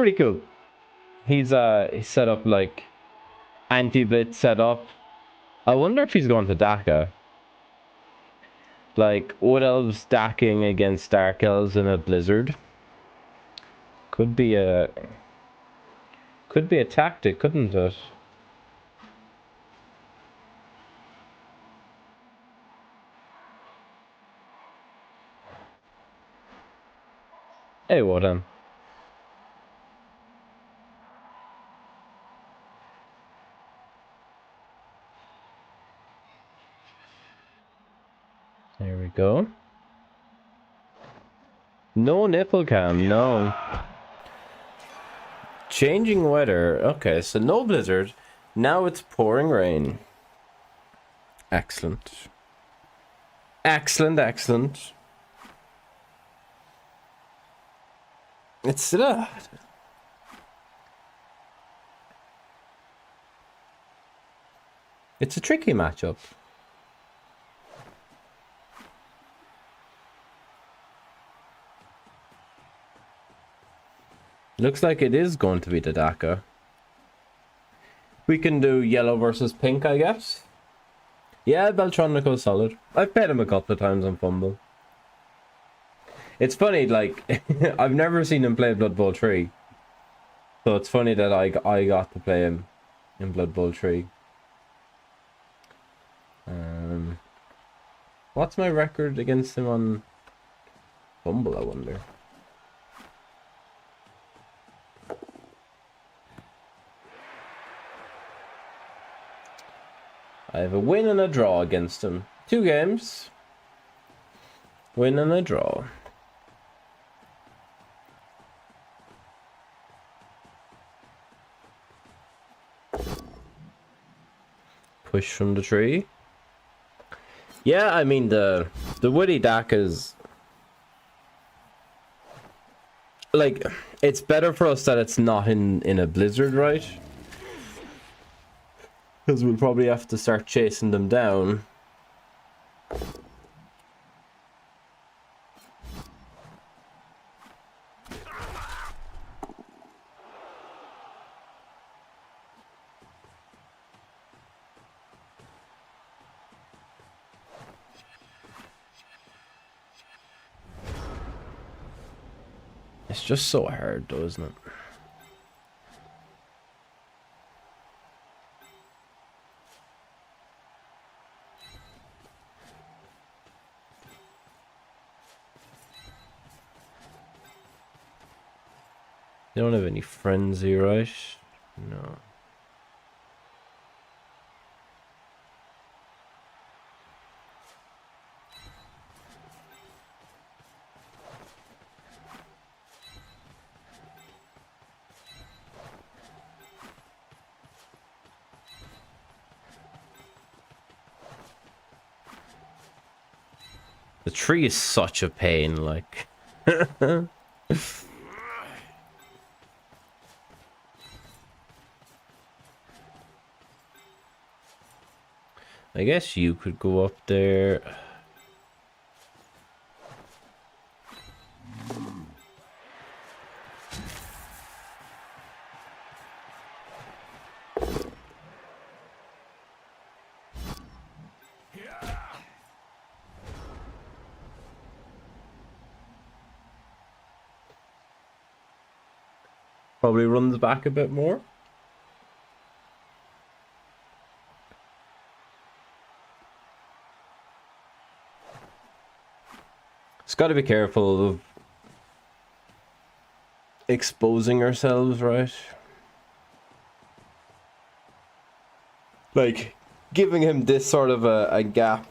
pretty cool. He's set up like anti-blitz setup. I wonder if he's going to Daka. Like Wood Elves stacking against Dark Elves in a blizzard. Could be a tactic, couldn't it? Hey, what then? There we go. No nipple cam, no. Changing weather. Okay, so no blizzard. Now it's pouring rain. Excellent. Excellent, excellent. It's it's a tricky matchup. Looks like it is going to be the Daka. We can do yellow versus pink, I guess. Yeah, Beltroniko is solid. I've played him a couple of times on Fumble. It's funny, like, I've never seen him play Blood Bowl 3. So it's funny that I got to play him in Blood Bowl 3. What's my record against him on Fumble, I wonder? I have a win and a draw against him. 2 games. Win and a draw. Push from the tree. Yeah, I mean the Woody Dak is like, it's better for us that it's not in a blizzard, right? Because we'll probably have to start chasing them down. It's just so hard though, isn't it? They don't have any frenzy, right? No. The tree is such a pain, like. I guess you could go up there. Probably runs back a bit more. It's got to be careful of exposing ourselves, right? Like, giving him this sort of a gap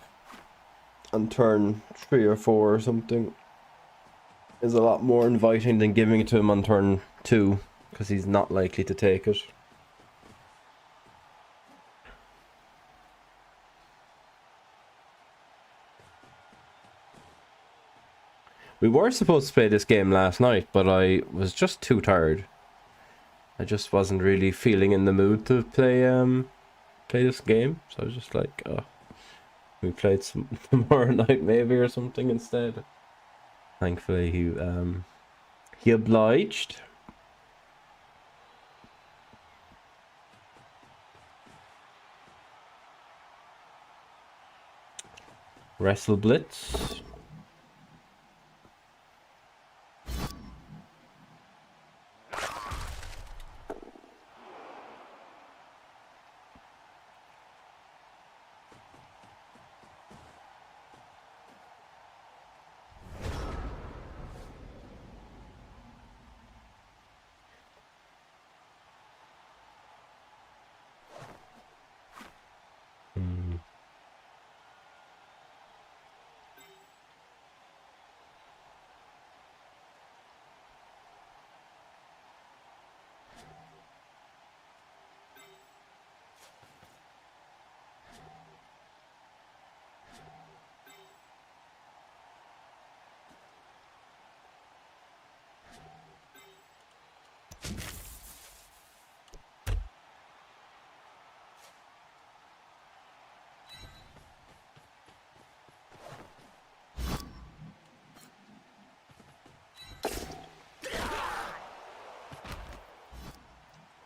on turn 3 or 4 or something is a lot more inviting than giving it to him on turn 2, because he's not likely to take it. We were supposed to play this game last night, but I was just too tired. I just wasn't really feeling in the mood to play this game, so I was just like, oh, we played some tomorrow night maybe or something instead. Thankfully he obliged. Wrestle Blitz.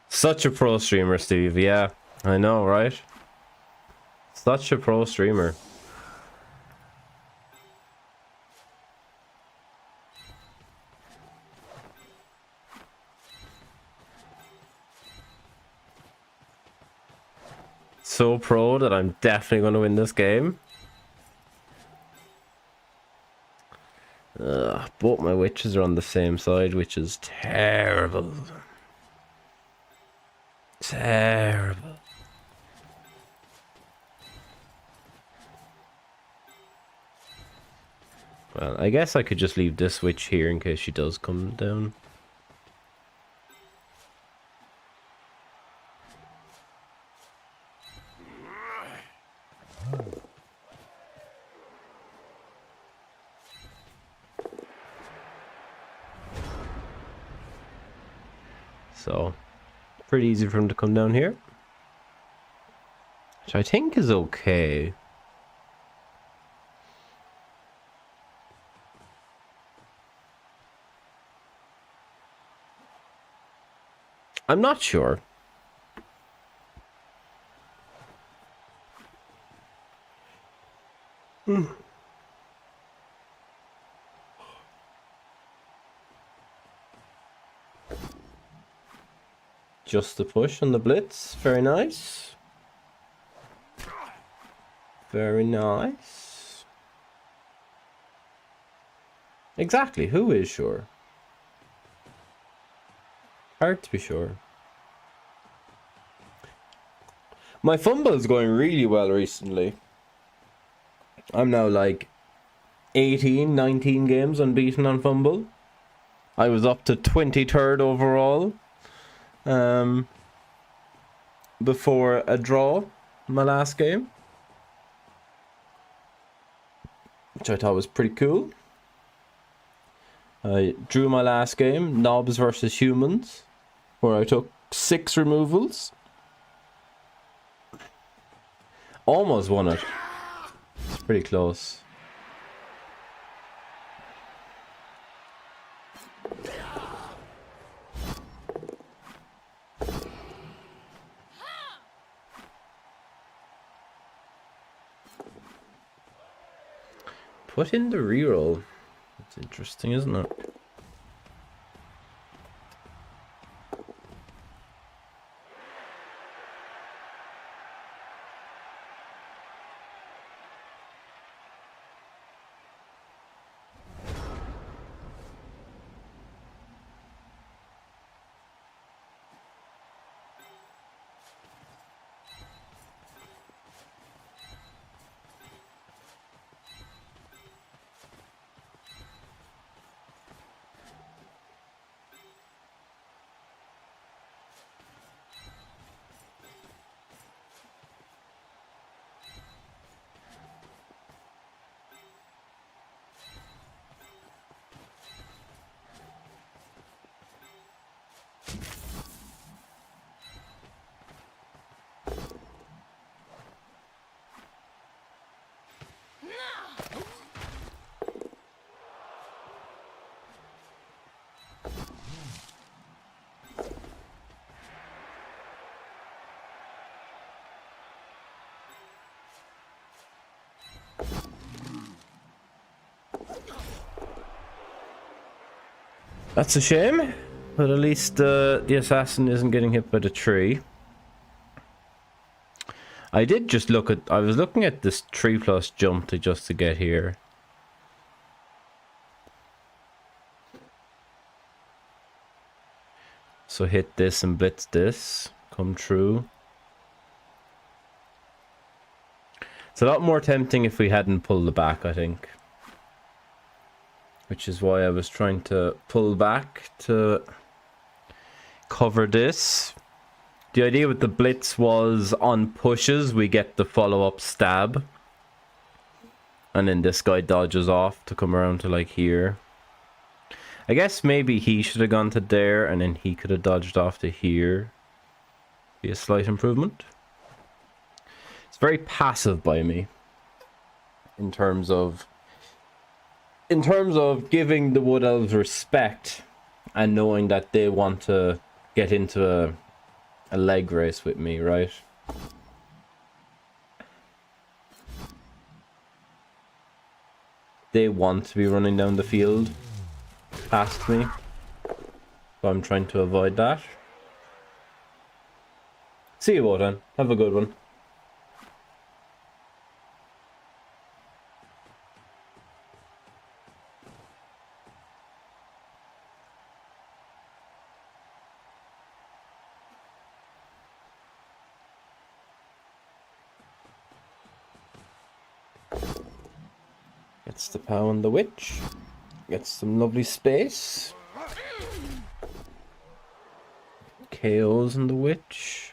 Such a pro streamer, Steve. Yeah, I know, right? Such a pro streamer. So pro that I'm definitely going to win this game. Both my witches are on the same side, which is terrible. Terrible. Well, I guess I could just leave this witch here in case she does come down. So, pretty easy for him to come down here. Which I think is okay. I'm not sure. Just the push on the blitz. Very nice. Very nice. Exactly. Who is sure? Hard to be sure. My fumble is going really well recently. I'm now like 18, 19 games unbeaten on fumble. I was up to 23rd overall. Before a draw, my last game, which I thought was pretty cool. I drew my last game, Knobs versus Humans, where I took 6 removals. Almost won it. It's pretty close. Put in the reroll. That's interesting, isn't it? That's a shame, but at least the assassin isn't getting hit by the tree. I did just look at... I was looking at this 3+ jump just to get here. So hit this and blitz this. Come true. It's a lot more tempting if we hadn't pulled it back, I think. Which is why I was trying to pull back to cover this. The idea with the blitz was on pushes, we get the follow-up stab. And then this guy dodges off to come around to like here. I guess maybe he should have gone to there and then he could have dodged off to here. Be a slight improvement. It's very passive by me. In terms of giving the Wood Elves respect and knowing that they want to get into a leg race with me, right? They want to be running down the field past me, so I'm trying to avoid that. See you, Wotan. Have a good one. Gets the POW on the witch. Gets some lovely space. KOs on the witch.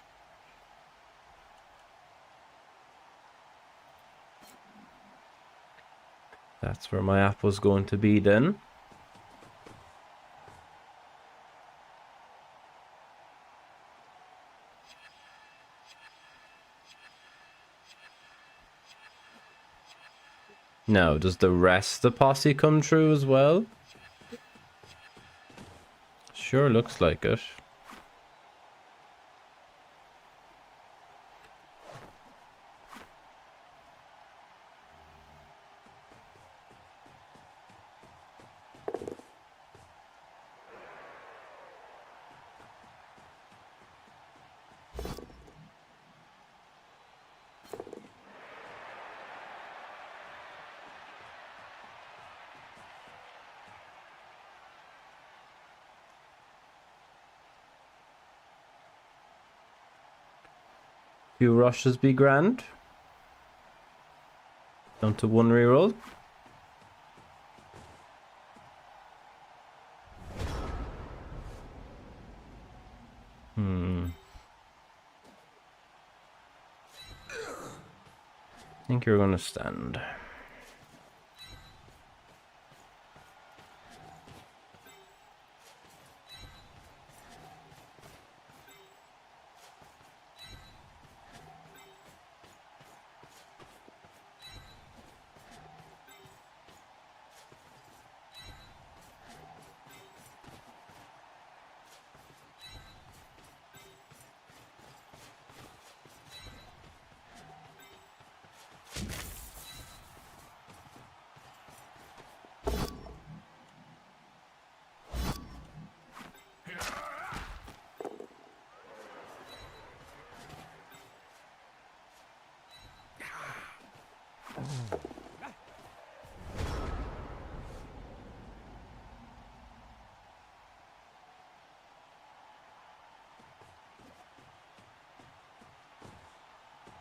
That's where my app was going to be then. Now, does the rest of the posse come true as well? Sure looks like it. Few rushes be grand. Down to 1 reroll. I think you're gonna stand.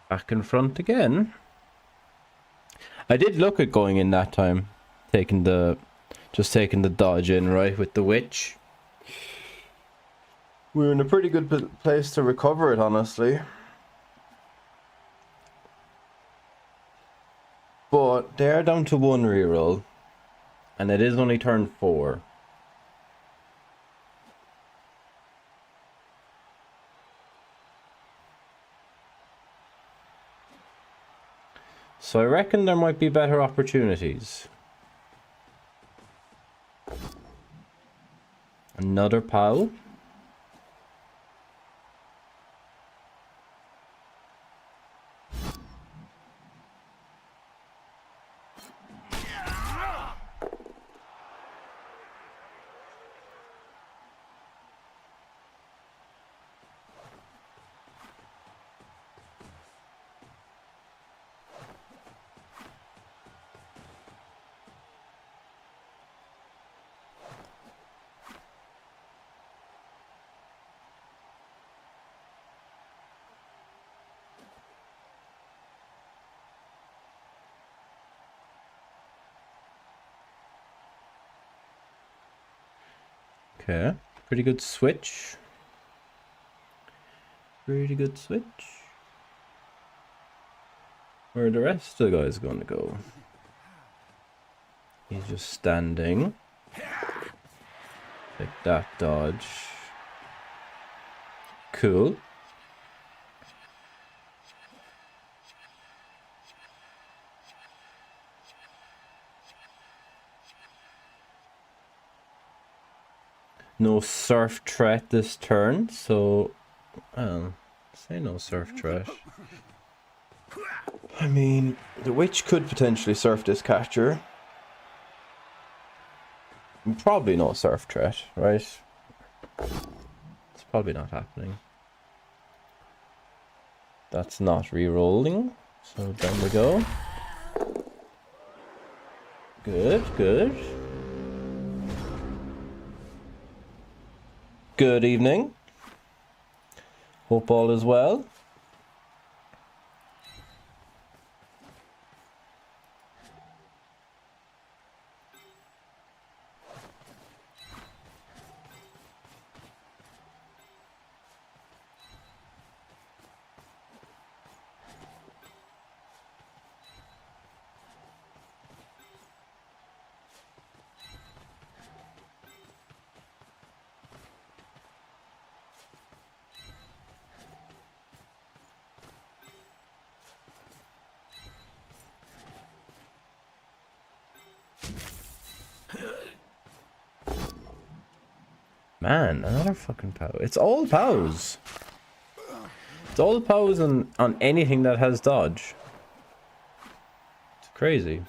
Back in front again. I did look at going in that time, just taking the dodge in, right, with the witch. We were in a pretty good place to recover it, honestly. But they're down to 1 reroll, and it is only turn 4. So I reckon there might be better opportunities. Another POW. Okay. Pretty good switch. Pretty good switch. Where are the rest of the guys going to go? He's just standing. Take that dodge. Cool. No surf threat this turn, so say no surf threat. I mean, the witch could potentially surf this catcher. Probably no surf threat, right? It's probably not happening. That's not re-rolling, so down we go. Good, good. Good evening. Hope all is well. Man, another fucking POW. It's all POWs. It's all POWs on anything that has dodge. It's crazy.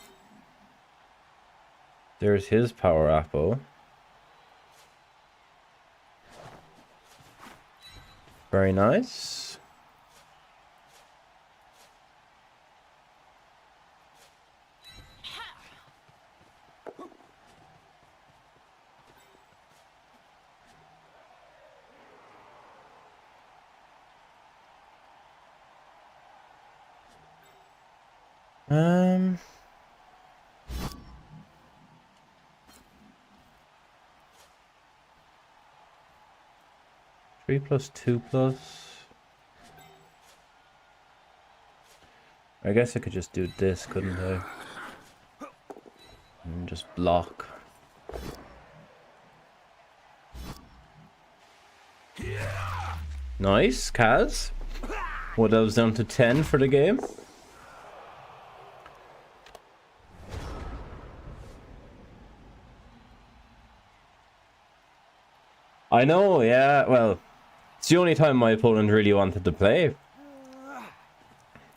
There's his power apple. Very nice. Three plus 2 plus. I guess I could just do this, couldn't I? And just block. Nice, Kaz. What else down to 10 for the game? I know, yeah, well, it's the only time my opponent really wanted to play.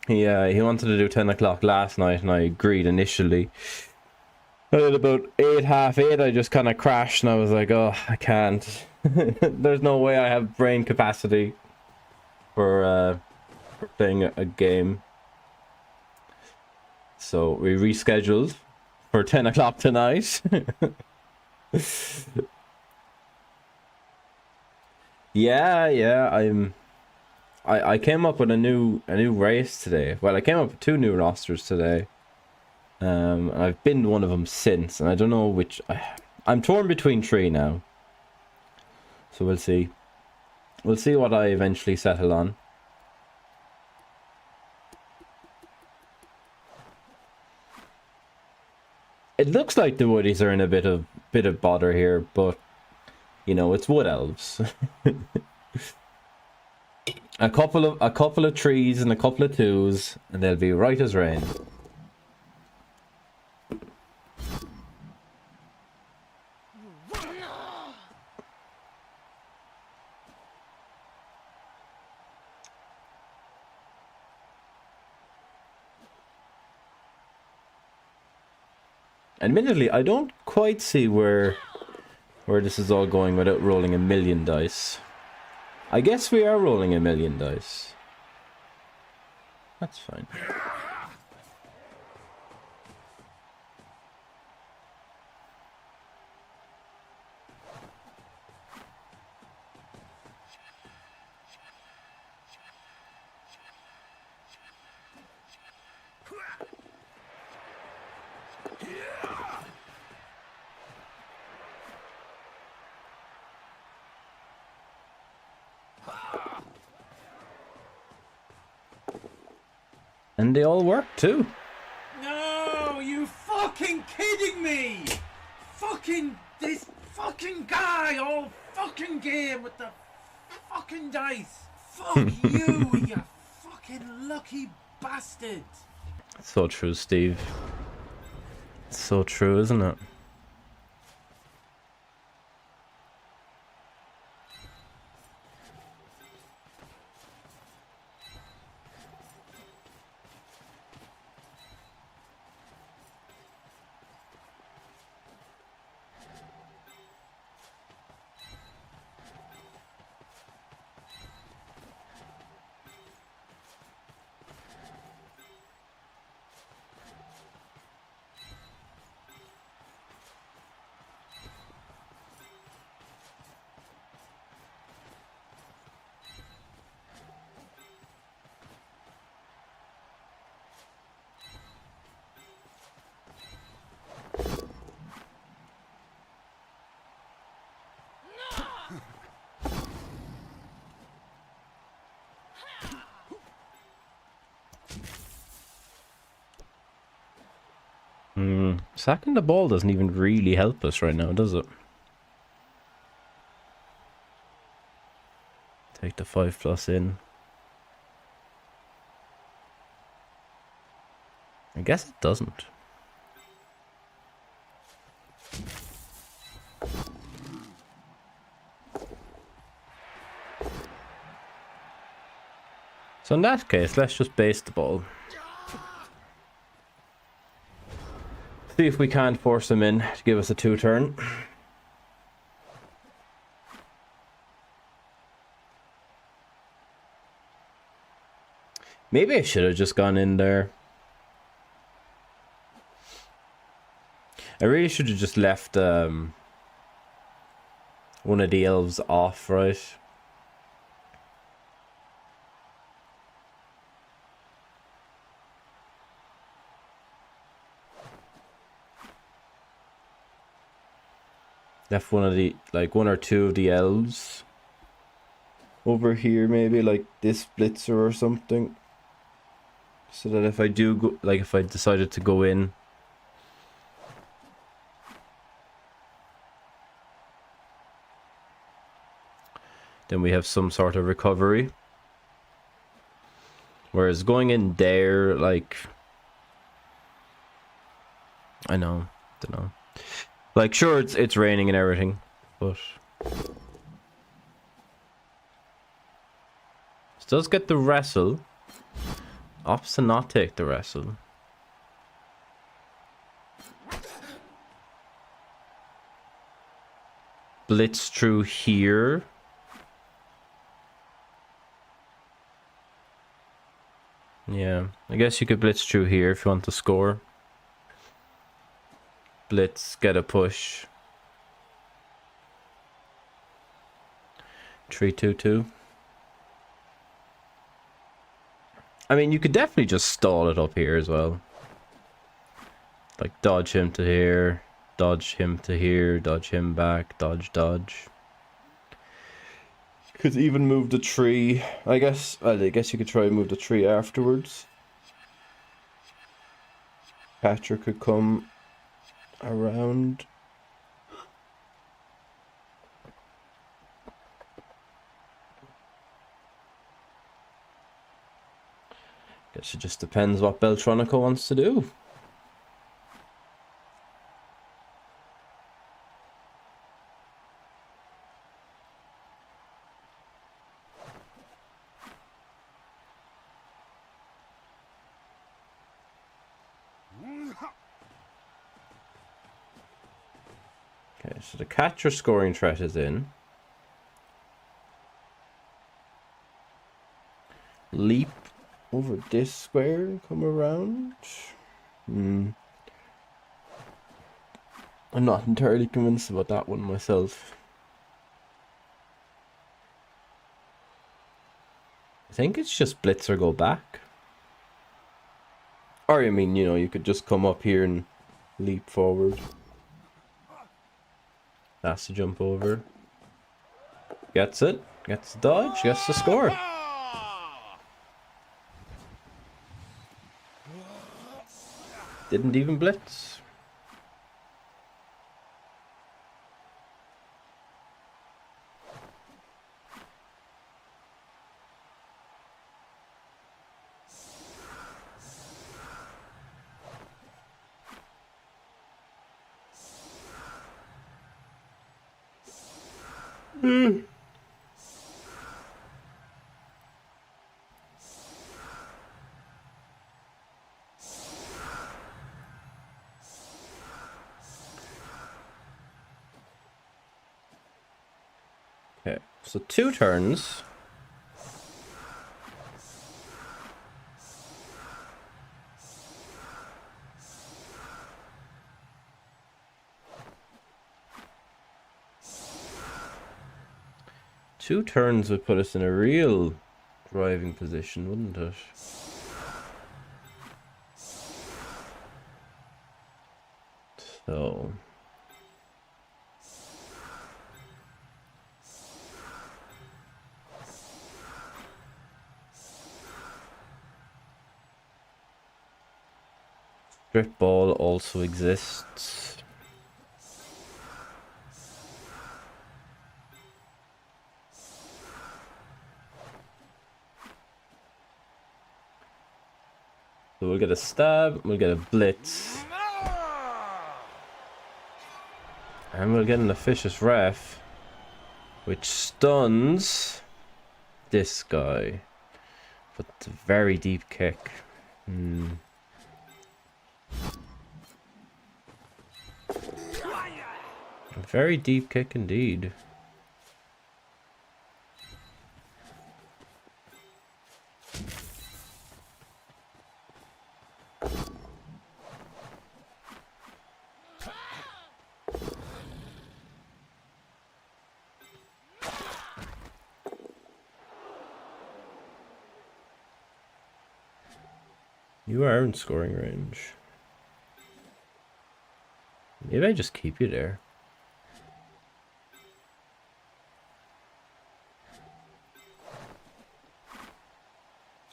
He wanted to do 10 o'clock last night, and I agreed initially. At about 8, half 8, I just kind of crashed, and I was like, oh, I can't. There's no way I have brain capacity for playing a game. So we rescheduled for 10 o'clock tonight. Yeah, I came up with a new race today. Well, I came up with 2 new rosters today. And I've been one of them since, and I don't know which. I'm torn between 3 now. So we'll see. We'll see what I eventually settle on. It looks like the woodies are in a bit of bother here, but you know, it's wood elves. a couple of trees and a couple of 2s, and they'll be right as rain. Admittedly, I don't quite see where this is all going without rolling 1,000,000 dice. I guess we are rolling 1,000,000 dice. That's fine. And they all work too. No, you fucking kidding me? Fucking this fucking guy all fucking game with the fucking dice. Fuck you, you fucking lucky bastard. So true, Steve. It's so true, isn't it? Sacking the ball doesn't even really help us right now, does it? Take the 5+ in. I guess it doesn't. So in that case, let's just base the ball. See if we can't force him in to give us a 2-turn. Maybe I should have just gone in there. I really should have just left one of the elves off, right? Left one of the, like, one or two of the elves over here, maybe like this blitzer or something, so that if I do go, like if I decided to go in, then we have some sort of recovery. Whereas going in there, like, I know, don't know. Like, sure, it's raining and everything, but it does get the wrestle. Opts to not take the wrestle. Blitz through here. Yeah, I guess you could blitz through here if you want to score. Blitz, get a push. 3-2-2. I mean, you could definitely just stall it up here as well. Like, dodge him to here, dodge him to here, dodge him back, dodge, dodge. Could even move the tree. I guess you could try and move the tree afterwards. Catcher could come around. Guess it just depends what Beltroniko wants to do. Okay, so the catcher scoring threat is in. Leap over this square and come around. I'm not entirely convinced about that one myself. I think it's just blitz or go back. Or, I mean, you know, you could just come up here and leap forward. That's to jump over. Gets it. Gets the dodge. Gets the score. Didn't even blitz. Okay, so 2 turns. Two turns would put us in a real driving position, wouldn't it? So... strip ball also exists. So we'll get a stab, we'll get a blitz. And we'll get an officious ref, which stuns this guy. But it's a very deep kick. A very deep kick indeed. You are in scoring range. Maybe I just keep you there.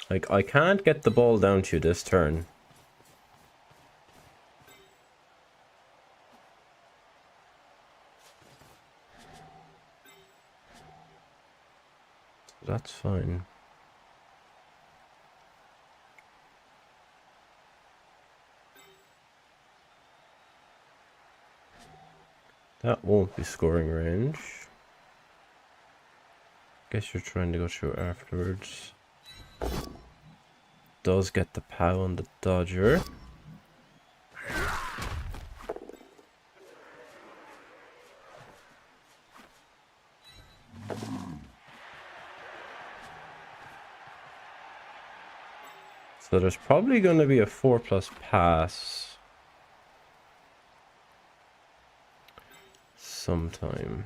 Like, I can't get the ball down to you this turn. That's fine. That won't be scoring range. Guess you're trying to go through afterwards. Does get the POW on the dodger. So there's probably going to be a 4+ pass sometime.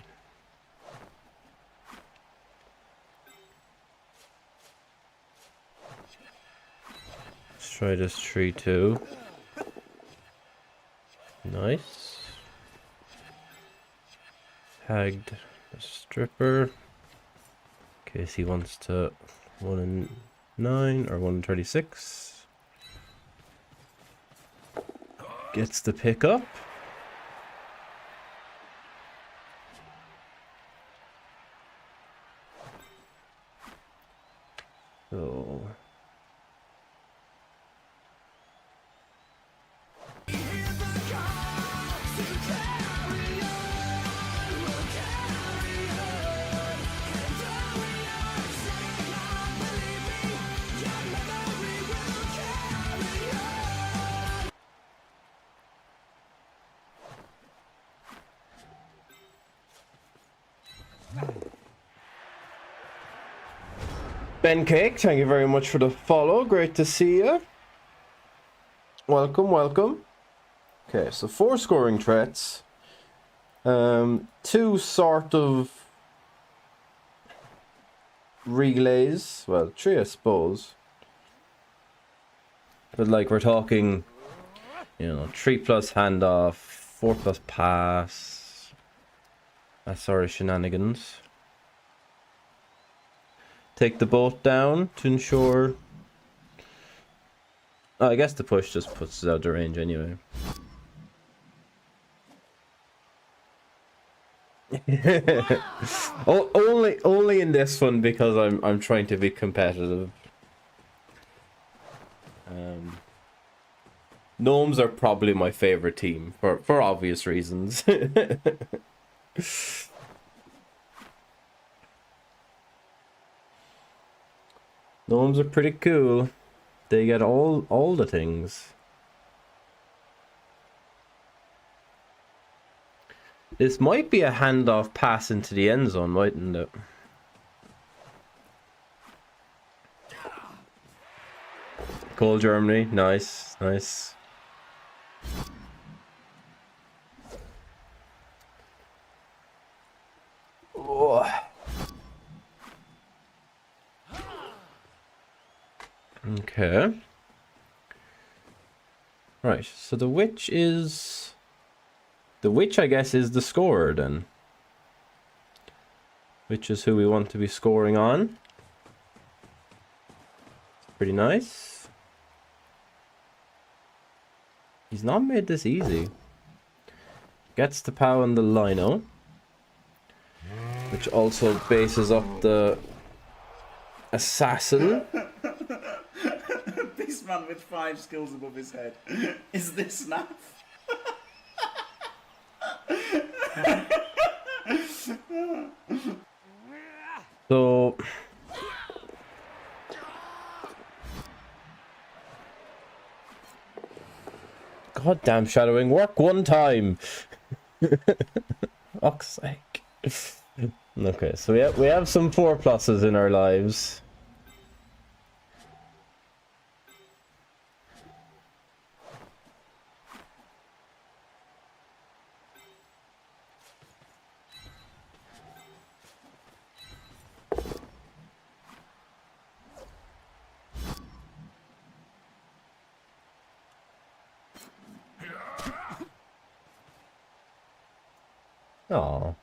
Let's try this 3-2. Nice. Tagged the stripper. In case he wants to 1-9 or 1-36. Gets the pick up. So Ben Cake, thank you very much for the follow. Great to see you. Welcome, welcome. Okay, so 4 scoring threats. 2 sort of relays. Well, 3 I suppose. But like we're talking, you know, 3+ handoff, 4+ pass. That sort of shenanigans. Take the boat down to ensure Oh, I guess the push just puts us out the range anyway. Oh, only in this one because I'm trying to be competitive. Gnomes are probably my favorite team for obvious reasons. Gnomes are pretty cool. They get all the things. This might be a handoff pass into the end zone, mightn't it? Goal Germany, nice, nice. Oh. Okay. Right, so the witch is... The witch, I guess, is the scorer then. Which is who we want to be scoring on. Pretty nice. He's not made this easy. Gets the POW and the Lino. Which also bases up the Assassin. Beastman with 5 skills above his head. Is this NAF? So... Goddamn shadowing, work one time! Fuck's sake. Okay, so we have some 4+ in our lives. Aw.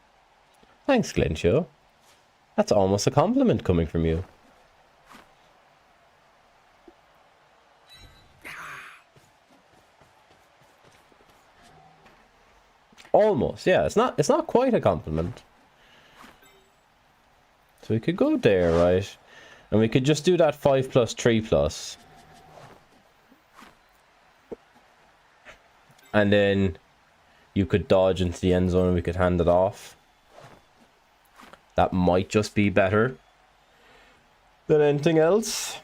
Thanks, Glencho. That's almost a compliment coming from you. Almost, yeah. It's not quite a compliment. So we could go there, right? And we could just do that 5+, 3+. And then you could dodge into the end zone and we could hand it off. That might just be better than anything else.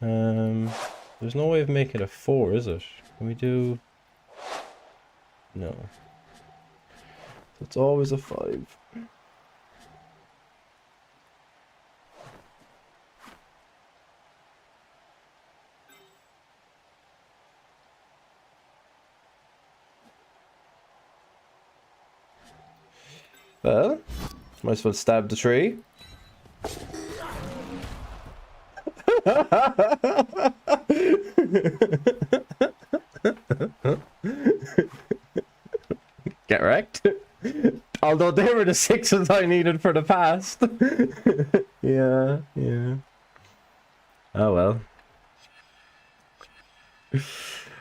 There's no way of making it a 4, is it? Can we do... No. So it's always a 5. Well, might as well stab the tree. Get wrecked. Although they were the 6s I needed for the past. Yeah. Oh well.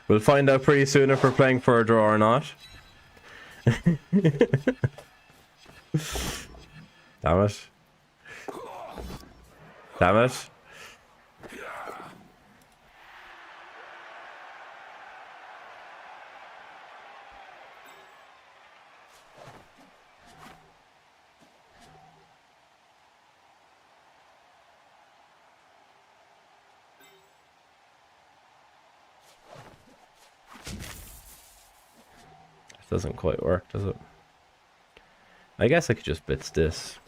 We'll find out pretty soon if we're playing for a draw or not. Damn it. Damn it. Doesn't quite work, does it? I guess I could just blitz this.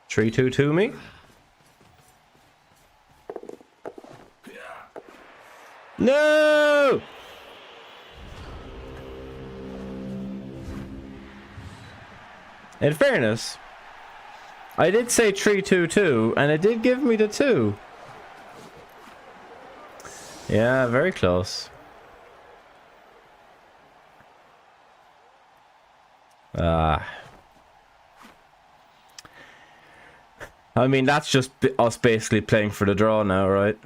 Three, two, to me. No! In fairness, I did say 3-2-2, and it did give me the 2. Yeah, very close. I mean, that's just us basically playing for the draw now, right?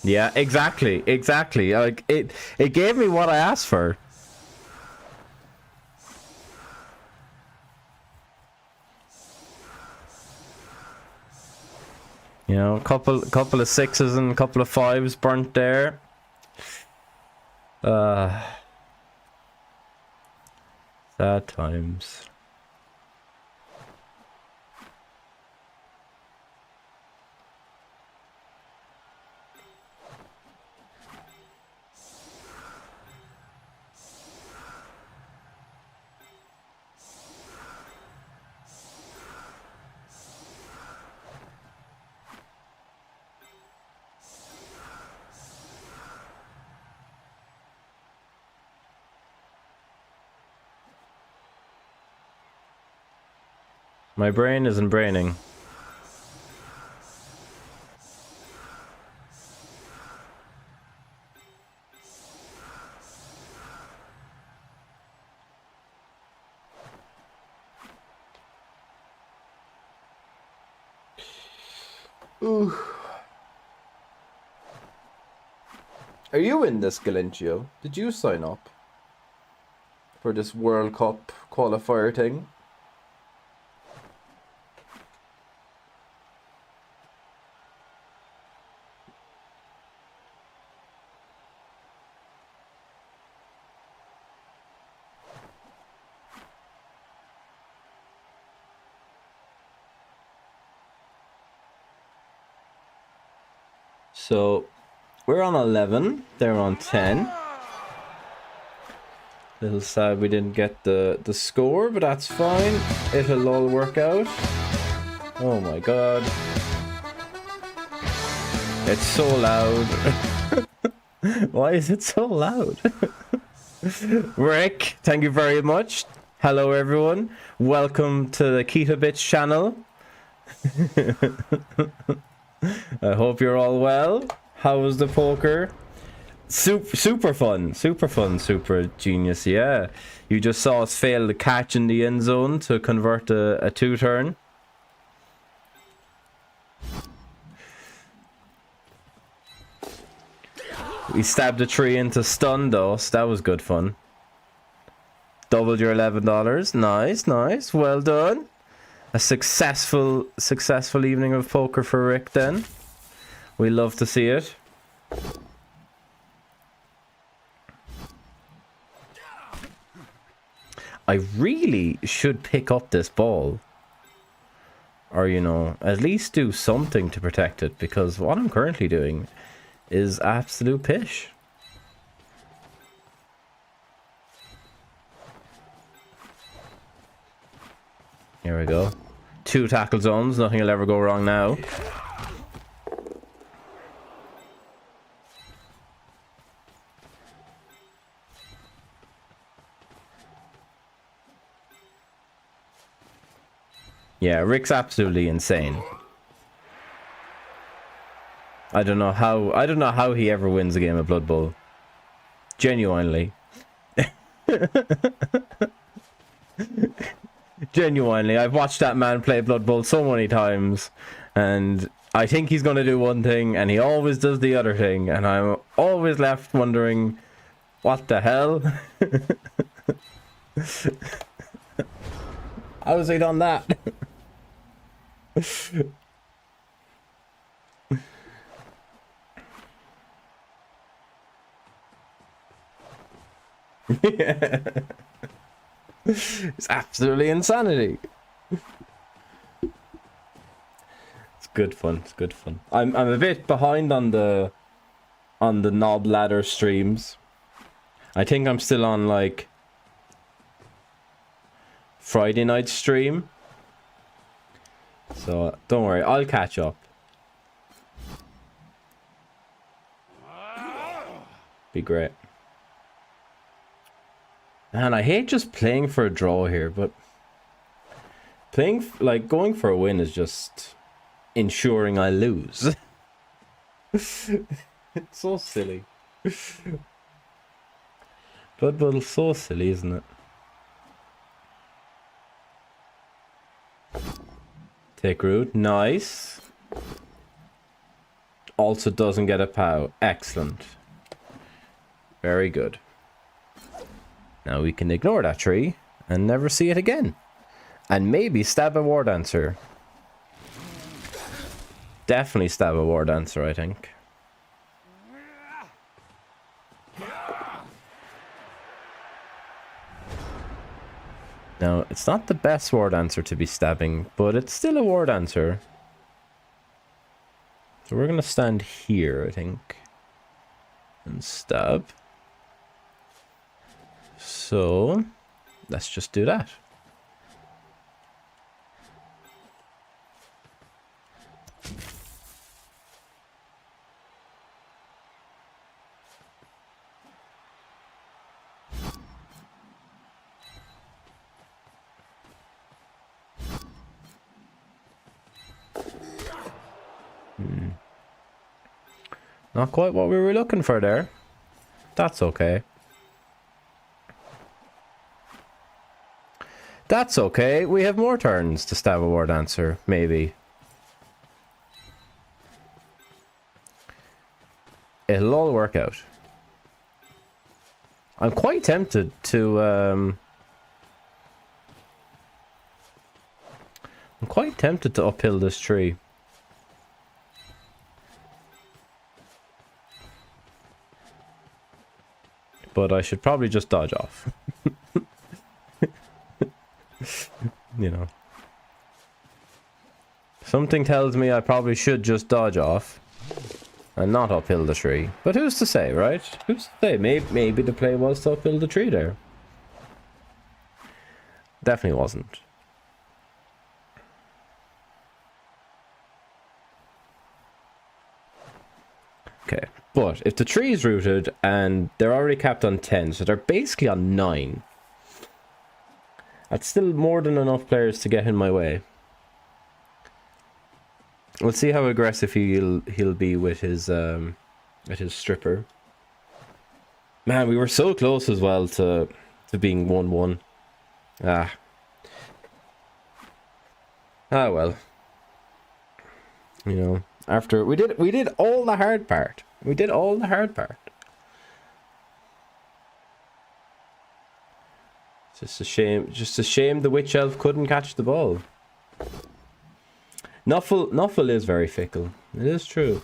Yeah, exactly. Like it gave me what I asked for. You know, a couple of 6s and a couple of 5s burnt there. Sad times. My brain isn't braining. Ooh. Are you in this, Galincio? Did you sign up for this World Cup qualifier thing? So we're on 11, they're on 10. Little sad we didn't get the score, but that's fine. It'll all work out. Oh my god. It's so loud. Why is it so loud? Rick, thank you very much. Hello everyone. Welcome to the Keto Bitch channel. I hope you're all well. How was the poker? Super fun, super genius. Yeah, you just saw us fail the catch in the end zone to convert a 2-turn. We stabbed a tree into stun though, so that was good fun. Doubled your $11. Nice. Well done. A successful evening of poker for Rick then. We love to see it. I really should pick up this ball. Or, you know, at least do something to protect it, because what I'm currently doing is absolute pish. Here we go. 2 tackle zones, nothing will ever go wrong now. Yeah, Rick's absolutely insane. I don't know how he ever wins a game of Blood Bowl. Genuinely. Genuinely, I've watched that man play Blood Bowl so many times, and I think he's going to do one thing, and he always does the other thing, and I'm always left wondering, what the hell? How has he done that? Yeah. It's absolutely insanity. It's good fun. I'm a bit behind on the knob ladder streams. I think I'm still on like Friday night stream. So don't worry, I'll catch up. Be great. Man, I hate just playing for a draw here, but like going for a win is just ensuring I lose. It's so silly. Blood Bottle's so silly, isn't it? Take root. Nice. Also doesn't get a POW. Excellent. Very good. Now we can ignore that tree and never see it again. And maybe stab a War Dancer. Definitely stab a War Dancer, I think. Now, it's not the best War Dancer to be stabbing, but it's still a War Dancer. So we're going to stand here, I think. And stab. So, let's just do that. Not quite what we were looking for there. That's okay. That's okay. We have more turns to stab a War Dancer, maybe. It'll all work out. I'm quite tempted to uphill this tree. But I should probably just dodge off. You know. Something tells me I probably should just dodge off. And not uphill the tree. But who's to say, right? Who's to say? Maybe the play was to uphill the tree there. Definitely wasn't. Okay. But if the tree is rooted and they're already capped on 10, so they're basically on 9. That's still more than enough players to get in my way. We'll see how aggressive he'll be with his stripper. Man, we were so close as well to being 1-1. Ah well. You know, after we did all the hard part. We did all the hard part. Just a shame the witch elf couldn't catch the ball. Nuffle is very fickle. It is true.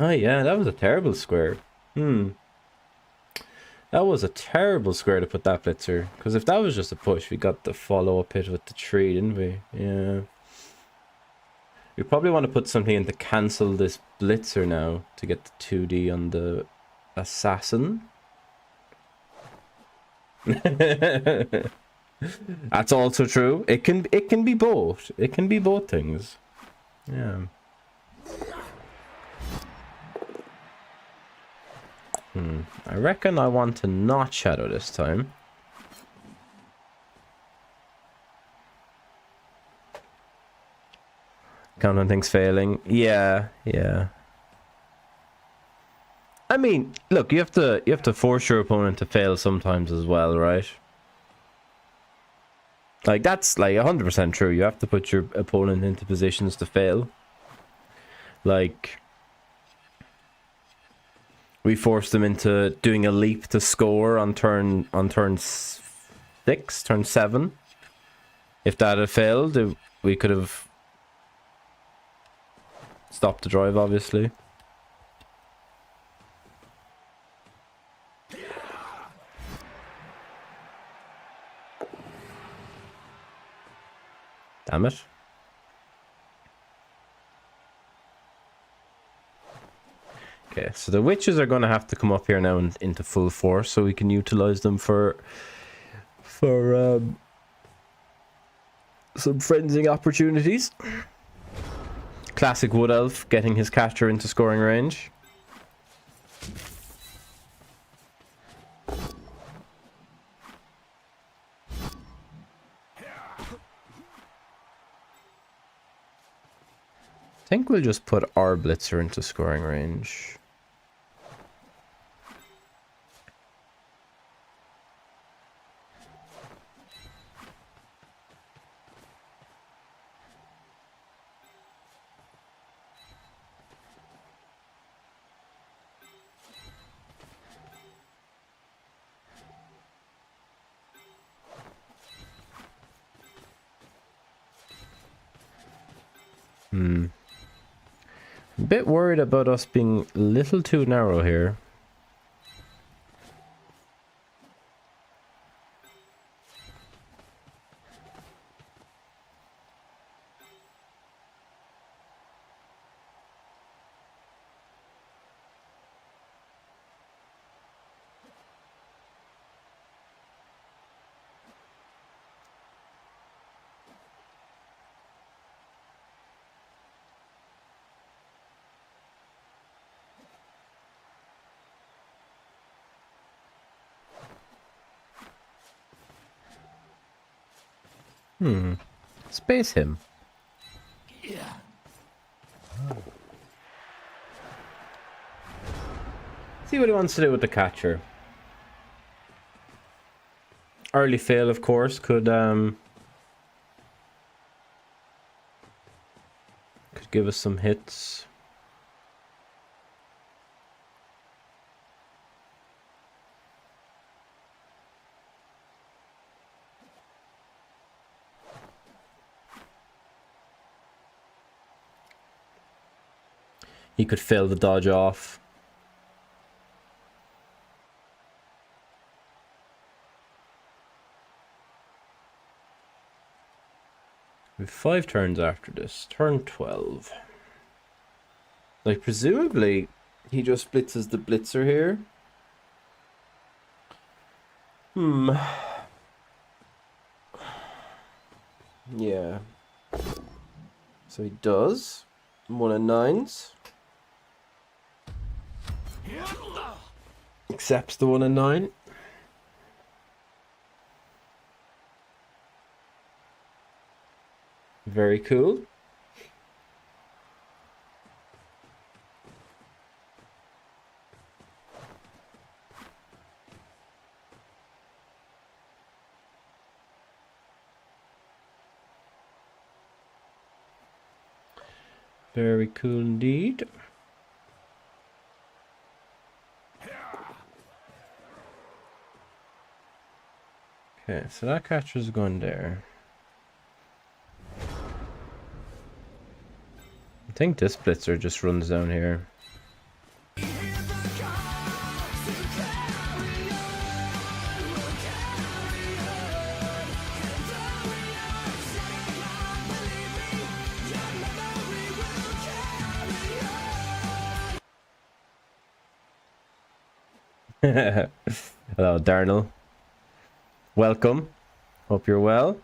Oh yeah, that was a terrible square. That was a terrible square to put that blitzer. Because if that was just a push, we got the follow-up hit with the tree, didn't we? Yeah. We probably want to put something in to cancel this blitzer now to get the 2D on the assassin. That's also true. It can be both. It can be both things. Yeah. I reckon I want to not shadow this time. Count on things failing. Yeah. I mean, look, you have to force your opponent to fail sometimes as well, right? Like that's like 100% true. You have to put your opponent into positions to fail. Like we forced them into doing a leap to score on turn 6, turn 7. If that had failed, we could have stopped the drive, obviously. Damn it. Okay, so the witches are going to have to come up here now into full force so we can utilize them for some frenzying opportunities. Classic Wood Elf getting his catcher into scoring range. I think we'll just put our Blitzer into scoring range. A bit worried about us being a little too narrow here. Space him. See what he wants to do with the catcher. Early fail, of course, could give us some hits. He could fail the dodge off. We have 5 turns after this. Turn 12. Like, presumably, he just blitzes the Blitzer here. Yeah. So he does. 1 and 9s. Accepts the 1 and 9. Very cool. Very cool indeed. Okay, so that catcher's going there. I think this Blitzer just runs down here. Hello, Darnell. Welcome. Hope you're well.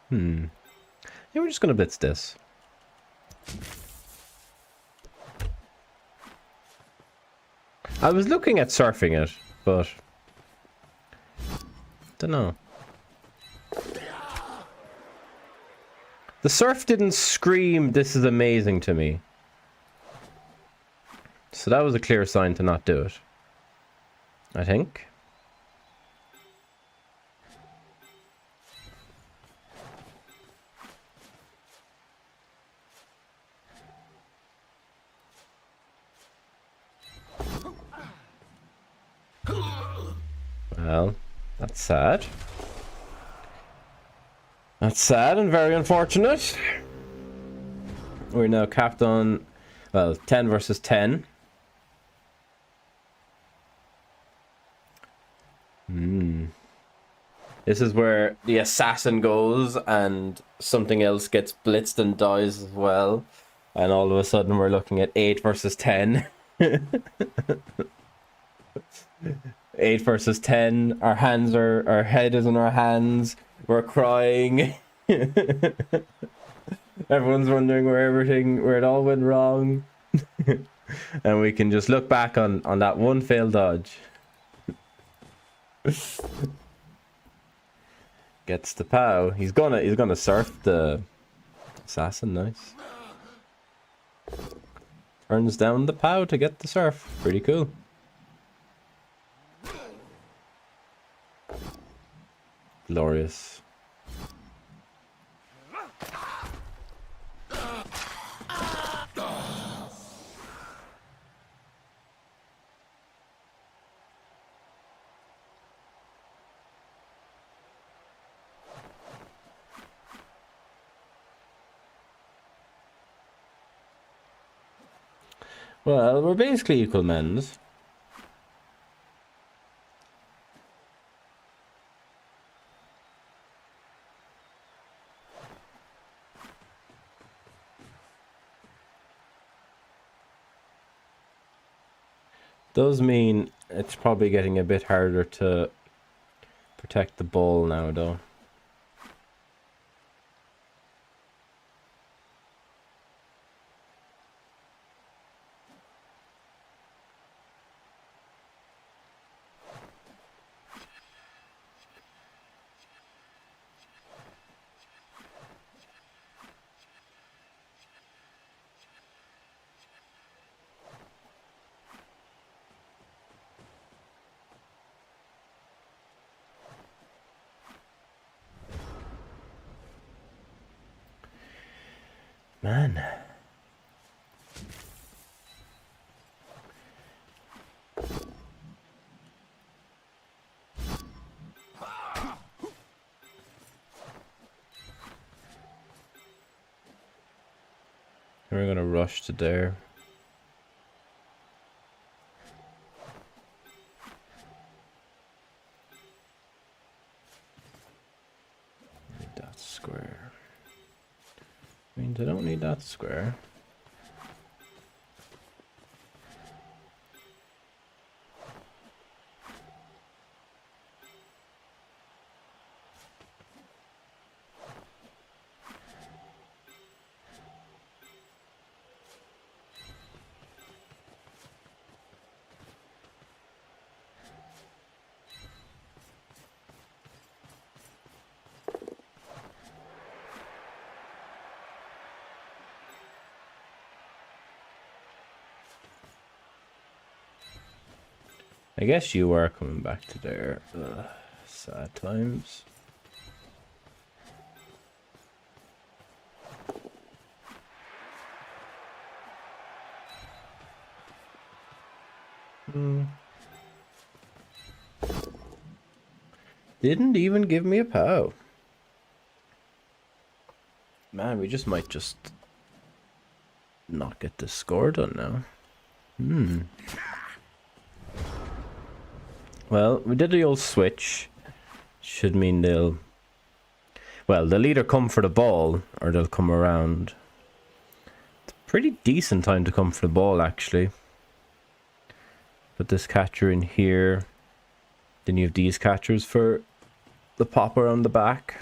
Yeah, we're just gonna blitz this. I was looking at surfing it, but don't know. The surf didn't scream, "This is amazing" to me. So that was a clear sign to not do it, I think. Well, that's sad. That's sad and very unfortunate. We're now capped on, well, 10 versus 10. This is where the assassin goes and something else gets blitzed and dies as well. And all of a sudden we're looking at 8 versus 10. 8 versus 10. Our head is in our hands. We're crying. Everyone's wondering where it all went wrong. And we can just look back on that one failed dodge. Gets the POW. He's gonna surf the assassin. Nice. Turns down the POW to get the surf. Pretty cool. Glorious. Well, we're basically equal men's. Does mean it's probably getting a bit harder to protect the ball now, though. Man. We're gonna rush to there. Need that square. Means I don't need that square. I guess you are coming back to there. Ugh, sad times. Didn't even give me a POW. Man, we just might just not get this score done now. Well, we did the old switch. Should mean they'll either come for the ball or they'll come around. It's a pretty decent time to come for the ball, actually. Put this catcher in here. Then you have these catchers for the popper on the back.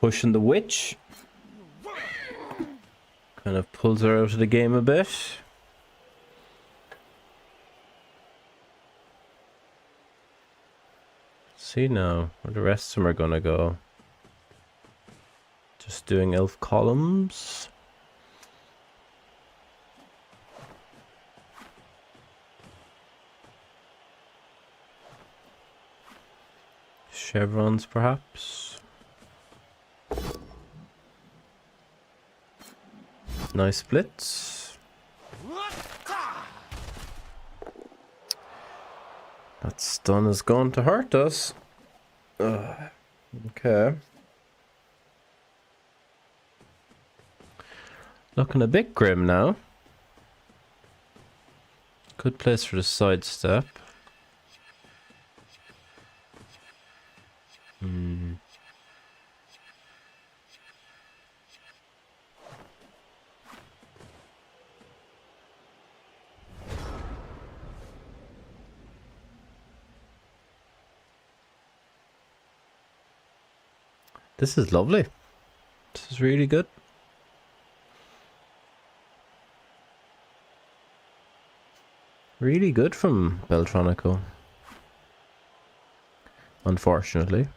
Pushing the witch. Kind of pulls her out of the game a bit. See now where the rest of them are gonna go. Just doing elf columns. Chevrons, perhaps. Nice splits. That stun is going to hurt us. Okay. Looking a bit grim now. Good place for the sidestep. This is lovely. This is really good. Really good from Beltroniko. Unfortunately.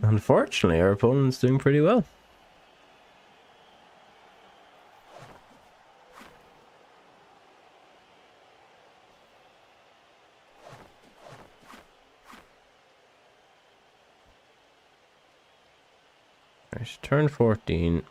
Unfortunately, our opponent's doing pretty well. Right, turn 14.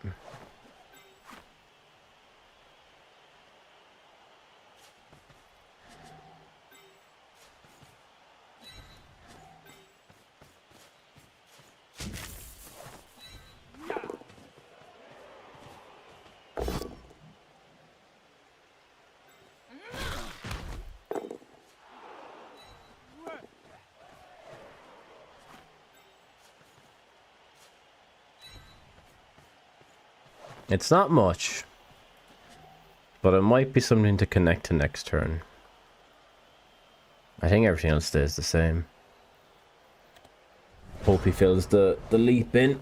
It's not much, but it might be something to connect to next turn. I think everything else stays the same. Hope he fills the leap in.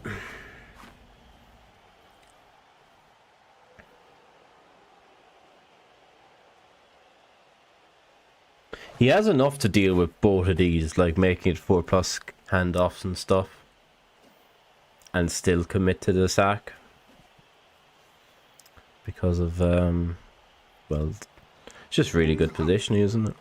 He has enough to deal with both of these, like making it 4+ handoffs and stuff, and still commit to the sack. Because of, well, it's just really good positioning, isn't it?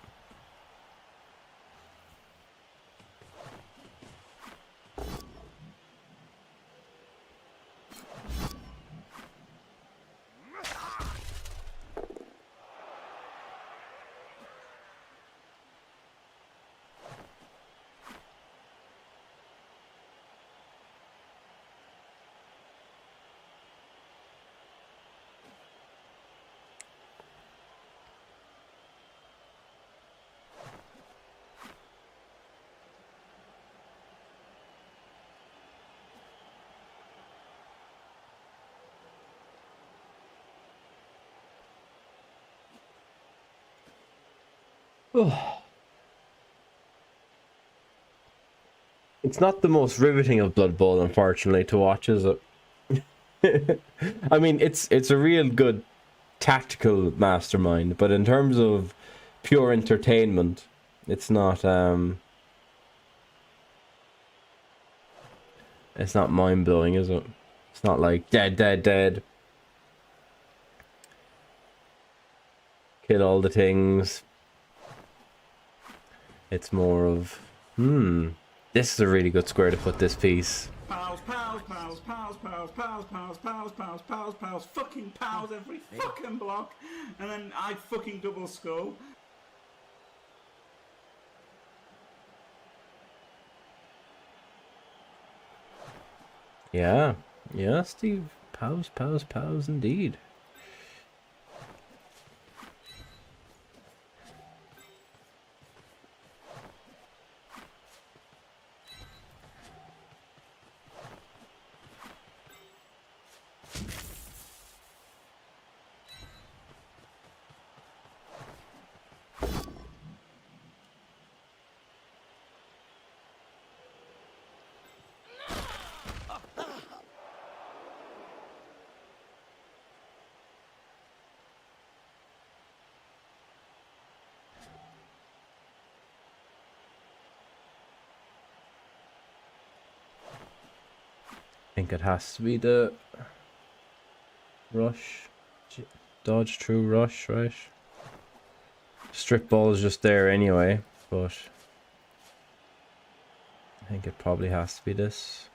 It's not the most riveting of Blood Bowl, unfortunately, to watch, is it? I mean, it's a real good tactical mastermind, but in terms of pure entertainment, it's not mind-blowing, is it? It's not like dead. Kill all the things. It's more of, this is a really good square to put this piece. Pals, fucking pals every fucking block, and then I fucking double skull. Yeah, Steve. Pals indeed. think it has to be the rush. Dodge through rush, right? Strip ball is just there anyway, but I think it probably has to be this.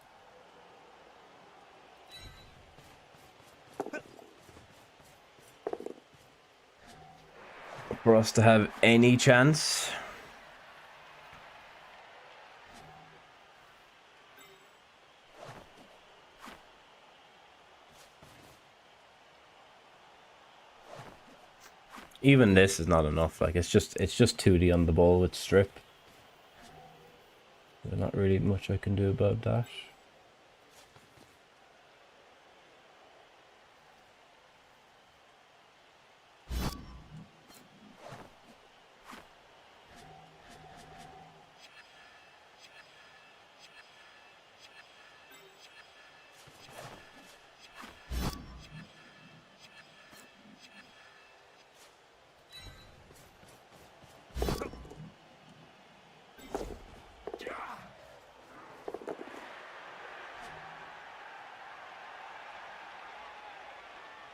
For us to have any chance. Even this is not enough. Like it's just 2D on the ball with strip. There's not really much I can do about that.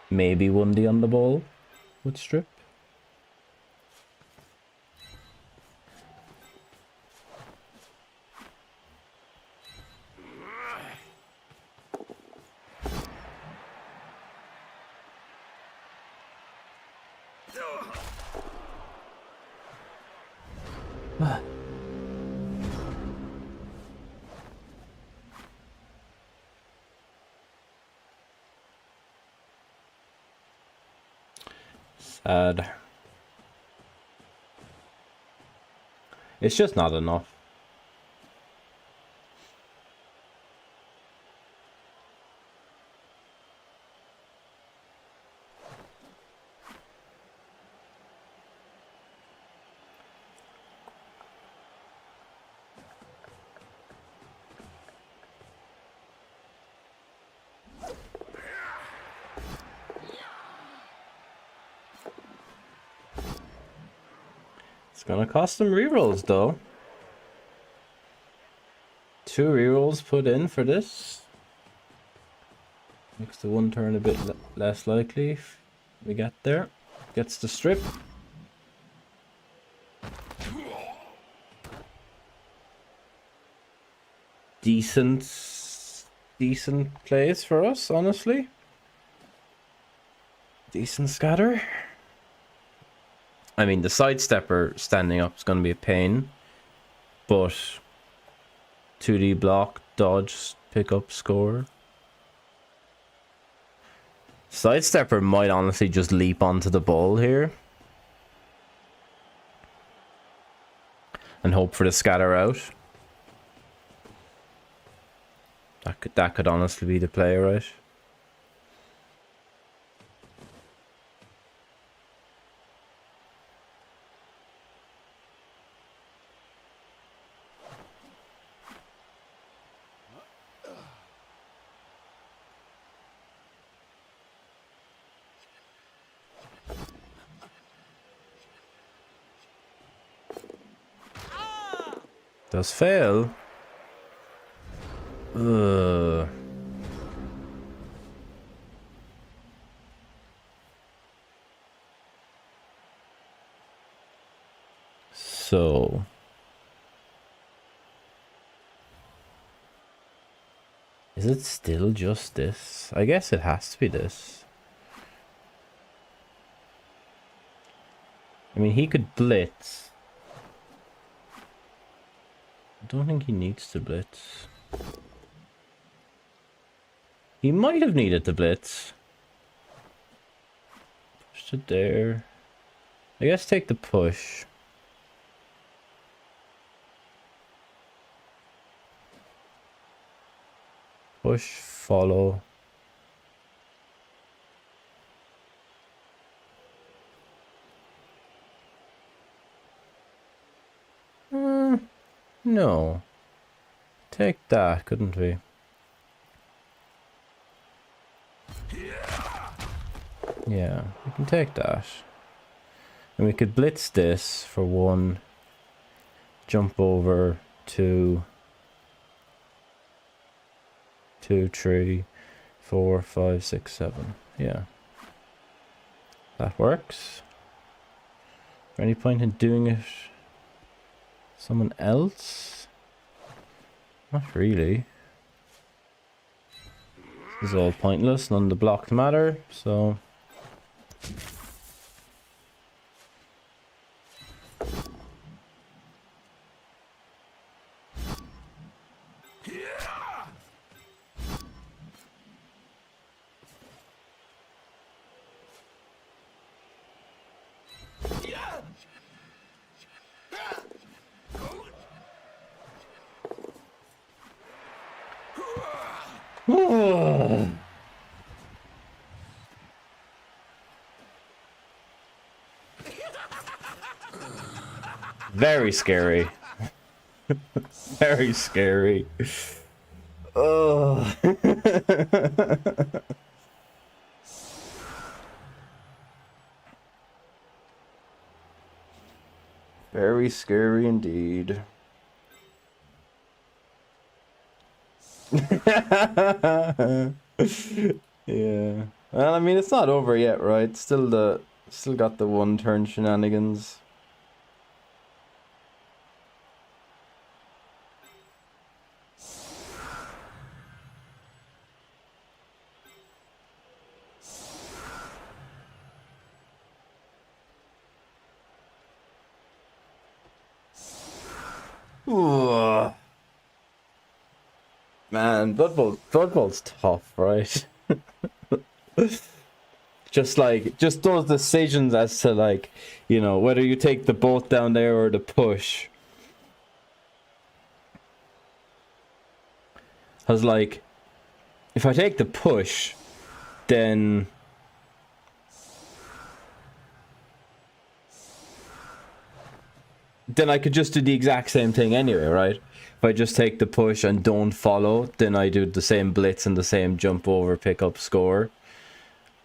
Maybe 1D on the ball with strip. Sad. It's just not enough. It's gonna cost some rerolls though. 2 rerolls put in for this. Makes the one turn a bit less likely if we get there. Gets the strip. Decent plays for us, honestly. Decent scatter. I mean, the sidestepper standing up is going to be a pain, but 2D block, dodge, pick up, score. Sidestepper might honestly just leap onto the ball here and hope for the scatter out. That could honestly be the play, right? Does fail. Ugh. So is it still just this? I guess it has to be this. I mean, he could blitz. I don't think he needs to blitz. He might have needed to blitz. Push it there. I guess take the push. Push, follow. No. Take that, couldn't we? Yeah, we can take that. And we could blitz this for 1. Jump over 2. 2, 3, 4, 5, 6, 7. Yeah. That works. Any point in doing it someone else? Not really. This is all pointless. None of the blocks matter, so... Very scary. Very scary. Oh. Very scary indeed. Yeah. Well, I mean, it's not over yet, right? Still got the one turn shenanigans. Ooh. Man, Blood Bowl's tough, right? Just those decisions as to, like, you know, whether you take the boat down there or the push. Cause, like, if I take the push, then I could just do the exact same thing anyway, right? If I just take the push and don't follow, then I do the same blitz and the same jump over, pick up, score.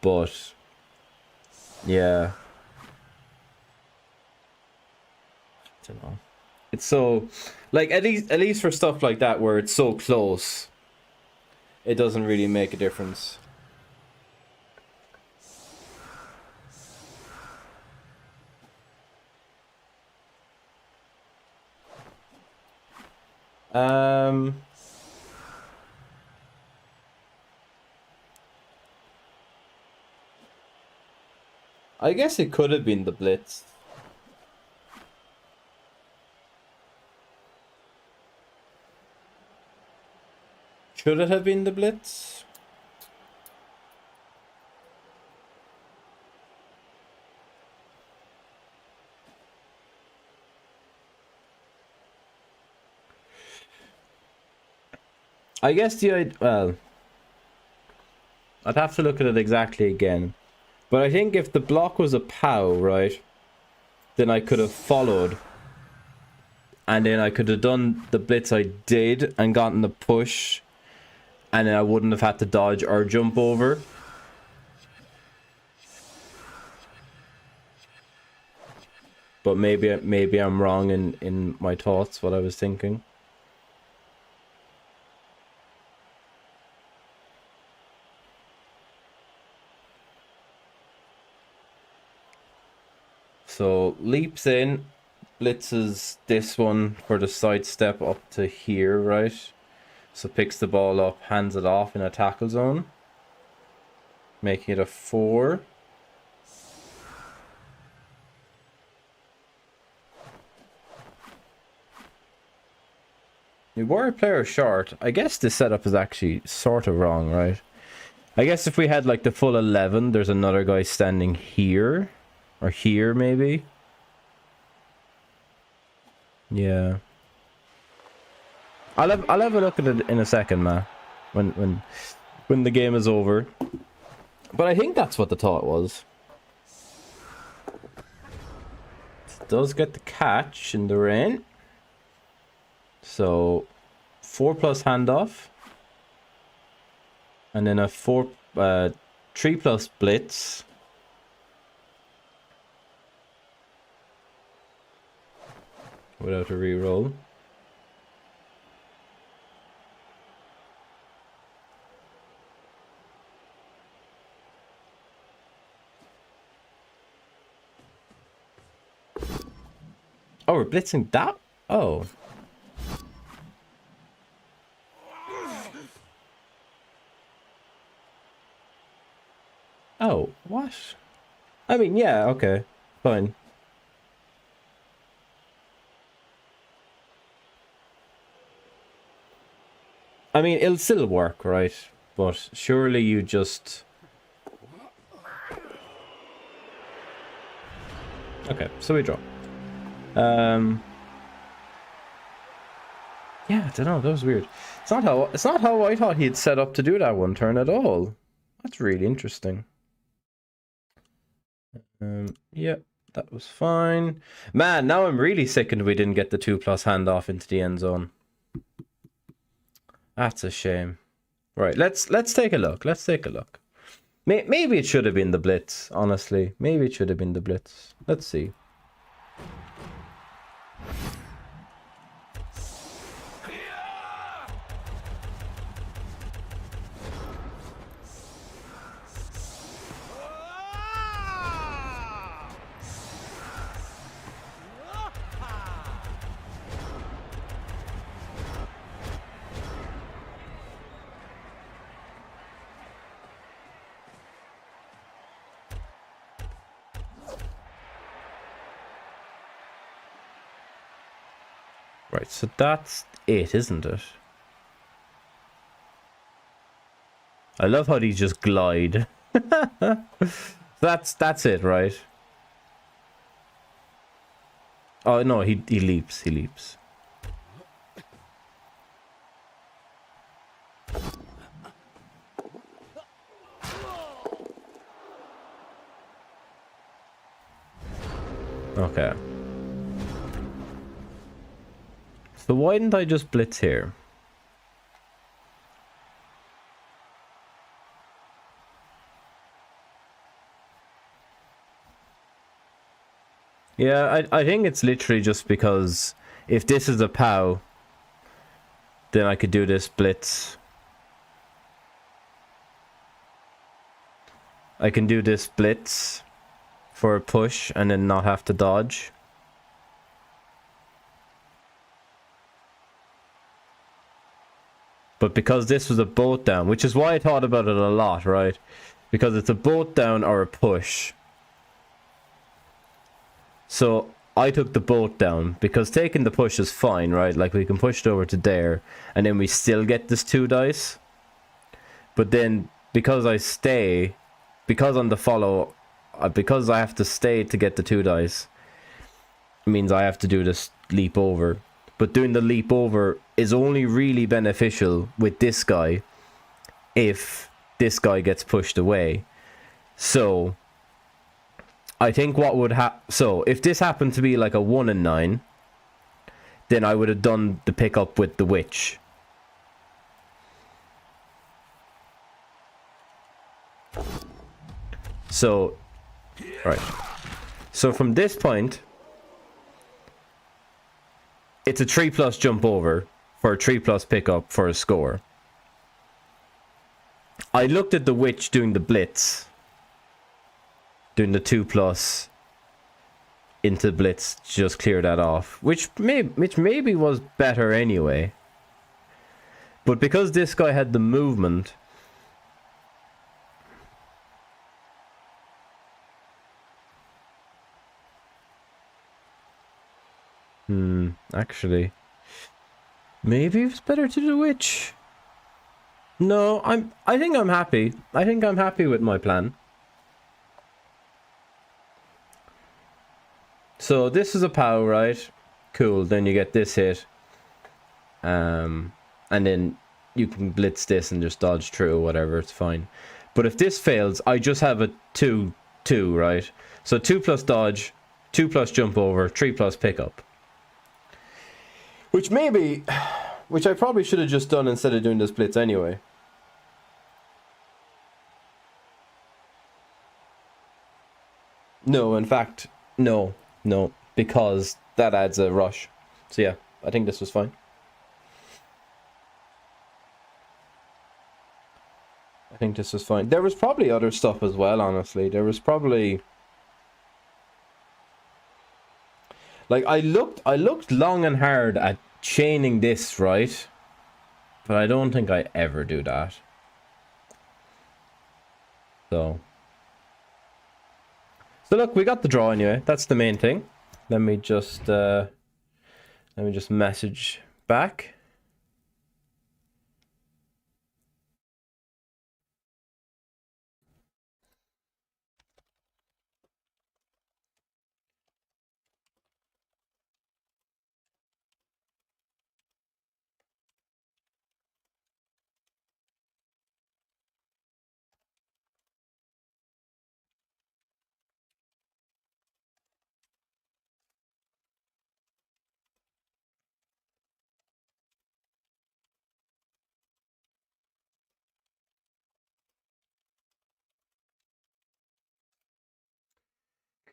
But yeah, I don't know. It's so, like, at least for stuff like that where it's so close, it doesn't really make a difference. I guess it could have been the blitz. Should it have been the blitz? I guess well, I'd have to look at it exactly again. But I think if the block was a POW, right, then I could have followed. And then I could have done the blitz I did and gotten the push. And then I wouldn't have had to dodge or jump over. But maybe I'm wrong in my thoughts, what I was thinking. So leaps in, blitzes this one for the sidestep up to here, right? So picks the ball up, hands it off in a tackle zone, making it a 4. We were a player short. I guess this setup is actually sort of wrong, right? I guess if we had like the full 11, there's another guy standing here. Or here, maybe? Yeah. I'll have a look at it in a second, man. When the game is over. But I think that's what the thought was. It does get the catch in the rain. So 4+ handoff. And then a 3+ blitz. Without a reroll. Oh, we're blitzing that? Oh. Oh, what? I mean, yeah, okay. Fine. I mean, it'll still work, right? But surely you just... Okay, so we draw. Yeah, I don't know, that was weird. It's not how I thought he'd set up to do that one turn at all. That's really interesting. Yeah, that was fine. Man, now I'm really sickened we didn't get the 2+ handoff into the end zone. That's a shame. Right, let's take a look. Let's take a look. Maybe it should have been the blitz, honestly. Maybe it should have been the blitz. Let's see. Right, so that's it, isn't it? I love how these just glide. That's it, right? Oh no, he leaps, he leaps. Okay. So why didn't I just blitz here? Yeah, I think it's literally just because if this is a POW, then I could do this blitz. I can do this blitz for a push and then not have to dodge. But because this was a boat down, which is why I thought about it a lot, right? Because it's a boat down or a push. So I took the boat down because taking the push is fine, right? Like we can push it over to there and then we still get this 2 dice. But then because I stay, because on the follow, because I have to stay to get the 2 dice, it means I have to do this leap over. But doing the leap over is only really beneficial with this guy if this guy gets pushed away. So I think what would so if this happened to be like a 1 and 9, then I would have done the pickup with the witch. So, right. So from this point, it's a 3+ jump over for a 3+ pickup for a score. I looked at the witch doing the blitz, doing the 2+ into blitz, just clear that off, which maybe was better anyway. But because this guy had the movement, actually, maybe it's better to do witch. No, I think I'm happy. I think I'm happy with my plan. So this is a POW, right? Cool. Then you get this hit, and then you can blitz this and just dodge through or whatever. It's fine. But if this fails, I just have a 2-2, right? So 2+ dodge, 2+ jump over, 3+ pickup. Which I probably should have just done instead of doing this blitz anyway. No, in fact, no, because that adds a rush. So yeah, I think this was fine. I think this was fine. There was probably other stuff as well, honestly. There was probably... Like, I looked long and hard at chaining this, right? But I don't think I ever do that. So look, we got the draw anyway. That's the main thing. Let me just message back.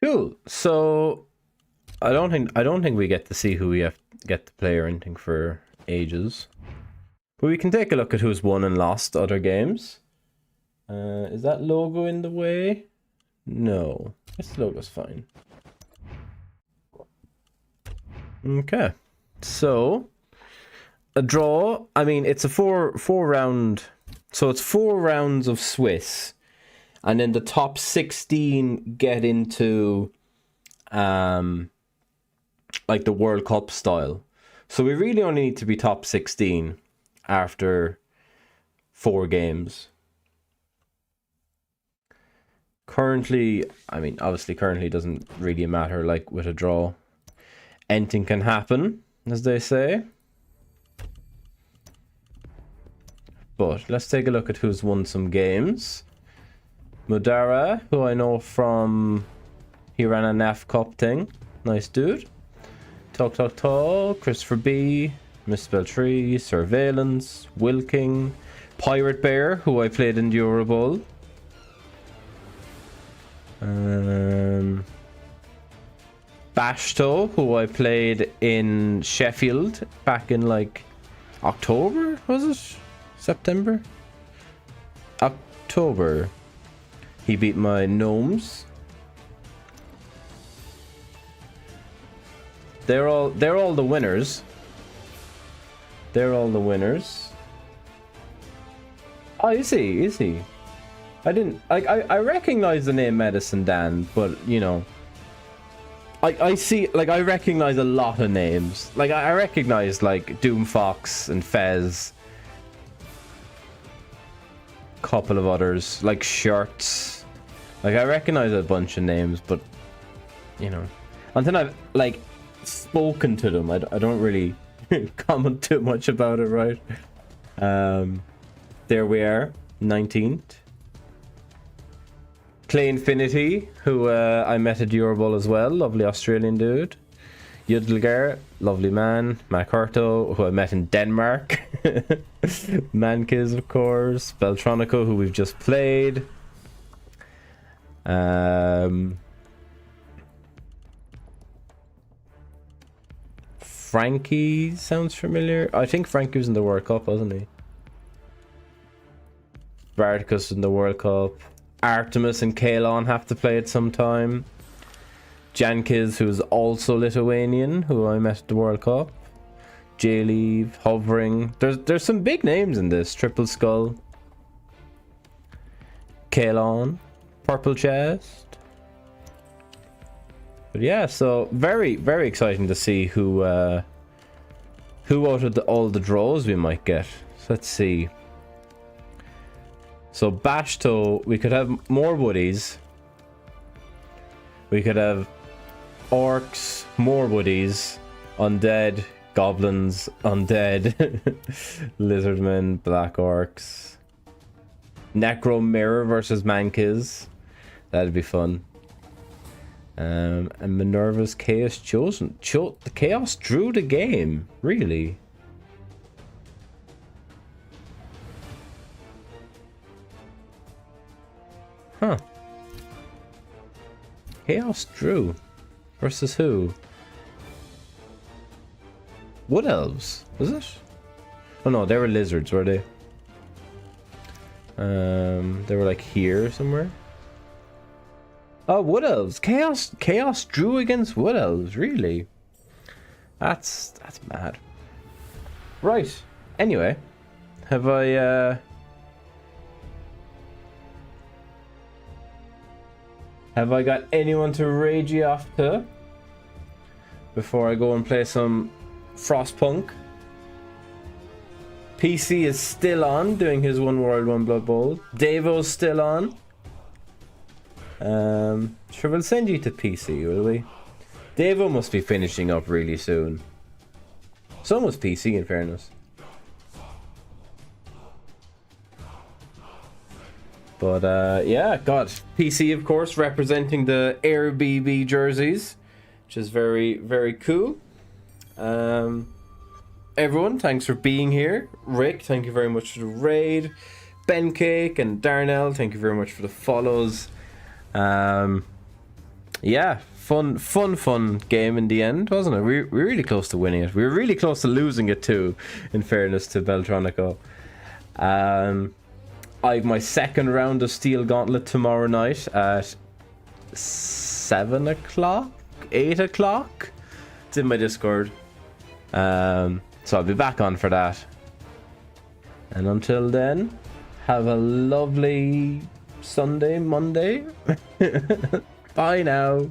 Cool. So I don't think we get to see who we get to play or anything for ages. But we can take a look at who's won and lost other games. Is that logo in the way? No. This logo's fine. Okay. So a draw. I mean, it's a four round. So it's 4 rounds of Swiss. And then the top 16 get into like the World Cup style. So we really only need to be top 16 after 4 games. Currently, I mean, obviously currently doesn't really matter, like with a draw. Anything can happen, as they say. But let's take a look at who's won some games. Mudara, who I know from, he ran a NAF Cup thing. Nice dude. Talk. Christopher B. Miss Beltree. Surveillance. Wilking. Pirate Bear, who I played in the Euro Bowl. Bashto, who I played in Sheffield back in like October, was it? September? October. He beat my gnomes. They're all the winners. They're all the winners. Oh, is he? I recognize the name Medicine Dan, but you know, I see, like, I recognize a lot of names. Like I recognize like Doom Fox and Fez. Couple of others like Shirts. Like I recognize a bunch of names, but you know, until I've like spoken to them, I don't really comment too much about it, right? There we are, 19th. Clay Infinity, who I met at Euroball as well, lovely Australian dude. Yudlgar, lovely man. Macarto, who I met in Denmark. Mankiz, of course. Beltroniko, who we've just played. Frankie sounds familiar. I think Frankie was in the World Cup, wasn't he? Barticus in the World Cup. Artemis and Kalon have to play it sometime. Jankiz, who's also Lithuanian, who I met at the World Cup. J-Leave, Hovering. There's some big names in this. Triple Skull. Kalon. Purple Chest. But yeah, so very, very exciting to see who out of all the draws we might get. So let's see. So Bashto, we could have more woodies. We could have orcs, more woodies, undead, goblins, undead, lizardmen, black orcs. Necro Mirror versus Mankiz. That'd be fun. And Minerva's Chaos Chosen. The Chaos drew the game. Really? Huh. Chaos drew. Versus who? Wood Elves, was it? Oh no, they were lizards, were they? They were like here somewhere. Oh, Wood Elves. Chaos drew against Wood Elves, really? That's mad. Right. Anyway, have I got anyone to rage you off to before I go and play some Frostpunk? PC is still on, doing his One World, One Blood Bowl. Davo's still on. Sure, we'll send you to PC, will we? Davo must be finishing up really soon. So was PC, in fairness. But yeah, God, PC of course representing the Airbnb jerseys, which is very, very cool. Everyone, thanks for being here. Rick, thank you very much for the raid. Bencake and Darnell, thank you very much for the follows. Yeah, fun game in the end, wasn't it? We were really close to winning it. We were really close to losing it too, in fairness to Beltroniko. I have my second round of Steel Gauntlet tomorrow night at 7 o'clock? 8 o'clock? It's in my Discord. So I'll be back on for that. And until then, have a lovely Sunday, Monday. Bye now.